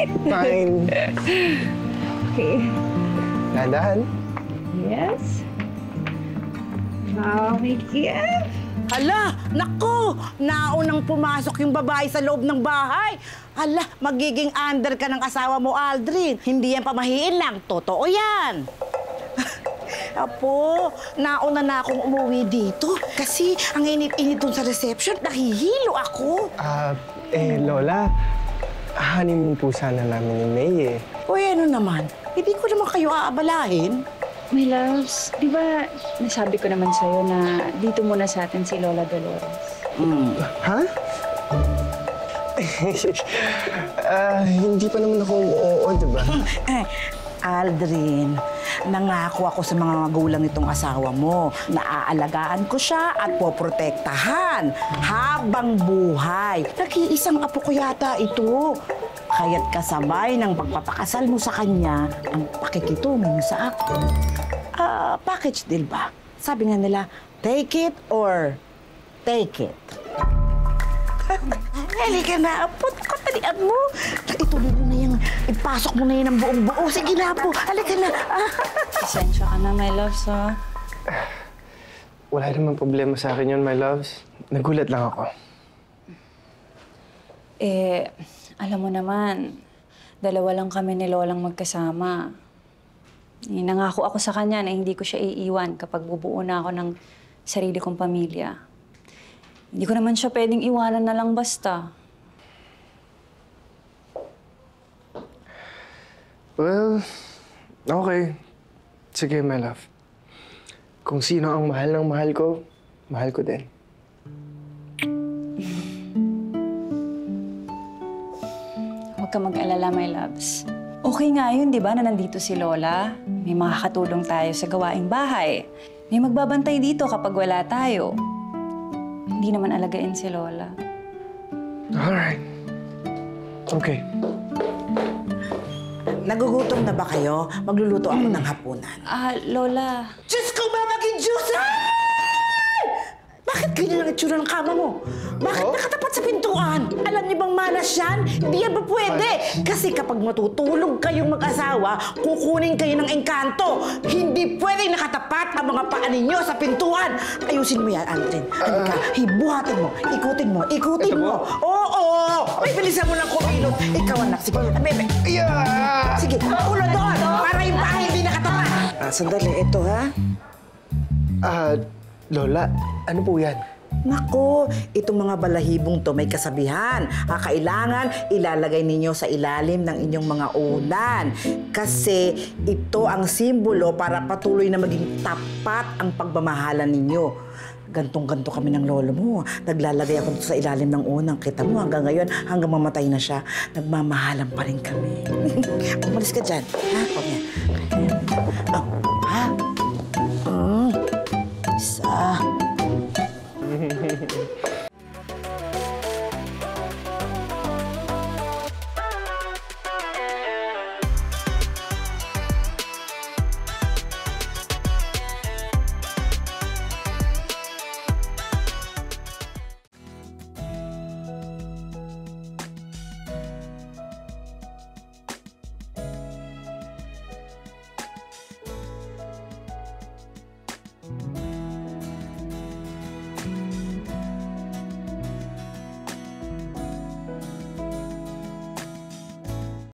Fine. Okay. Dahan. Yes. Now, may gift. Hala, naku! Naunang pumasok yung babae sa loob ng bahay. Hala, magiging under ka ng asawa mo, Aldrin. Hindi yan pamahiin lang. Totoo yan. Apo, nauna na akong umuwi dito. Kasi ang init-init dun sa reception, nahihilo ako. Lola, honeymoon po sana namin ni May eh. Uy, ano naman? Hindi ko naman kayo aabalahin. My loves, di ba nasabi ko naman sa'yo na dito muna sa atin si Lola Dolores? Ha? Hindi pa naman ako oo, diba? Aldrin, nangako ako sa mga magulang nitong asawa mo na aalagaan ko siya at poprotektahan habang buhay. Nag-iisang apo ko yata ito. Kaya't kasabay ng pagpapakasal mo sa kanya ang pakikitungo mo sa akin. Package deal ba? Sabi nga nila, take it or take it. Halika na, apot ko, talian mo. Ituloy mo na yung, ipasok mo na yun ang buong buo. Sige na po, halika na. Pasensya ka na, my loves, ha? Wala namang problema sa akin yun, my loves. Nagulat lang ako. Alam mo naman, dalawa lang kami ni Lolang magkasama. Nangako ako sa kanya na hindi ko siya iiwan kapag bubuo na ako ng sarili kong pamilya. Hindi ko naman siya pwedeng iwanan na lang basta. Well, okay. Sige, my love. Kung sino ang mahal ng mahal ko din. Huwag ka mag-alala, my loves. Okay nga yun, di ba, na nandito si Lola? May makakatulong tayo sa gawaing bahay. May magbabantay dito kapag wala tayo. Hindi naman alagain si Lola. Alright. Okay. Nagugutom na ba kayo? Magluluto ako ng hapunan. Lola. Diyos ko, mamaging Diyos! Ay! Bakit ganyan ang itsura ng kama mo? Bakit nakatapat sa pintuan? Alam niyo bang manas yan? Hindi yan ba pwede? Kasi kapag matutulog kayong mag-asawa, kukunin kayo ng engkanto. Hindi pwede nakatapat ang mga paa ninyo sa pintuan. Ayusin mo yan, Aldrin. Halika, hibuhatin mo, ikutin mo. Oo! May bilisan mo ng kumilot. Ikaw, anak. Sige, bebe. Sige, ulo doon. Para yung paa hindi nakatapat. Sandali, ito ha? Lola, ano po yan? Nako, itong mga balahibong to may kasabihan. Kailangan ilalagay ninyo sa ilalim ng inyong mga ulan. Kasi ito ang simbolo para patuloy na maging tapat ang pagmamahalan ninyo. Gantong-ganto kami ng lolo mo. Naglalagay ako sa ilalim ng unang. Kita mo, hanggang ngayon, hanggang mamatay na siya, nagmamahalan pa rin kami. Umalis ka dyan. Ha? Okay.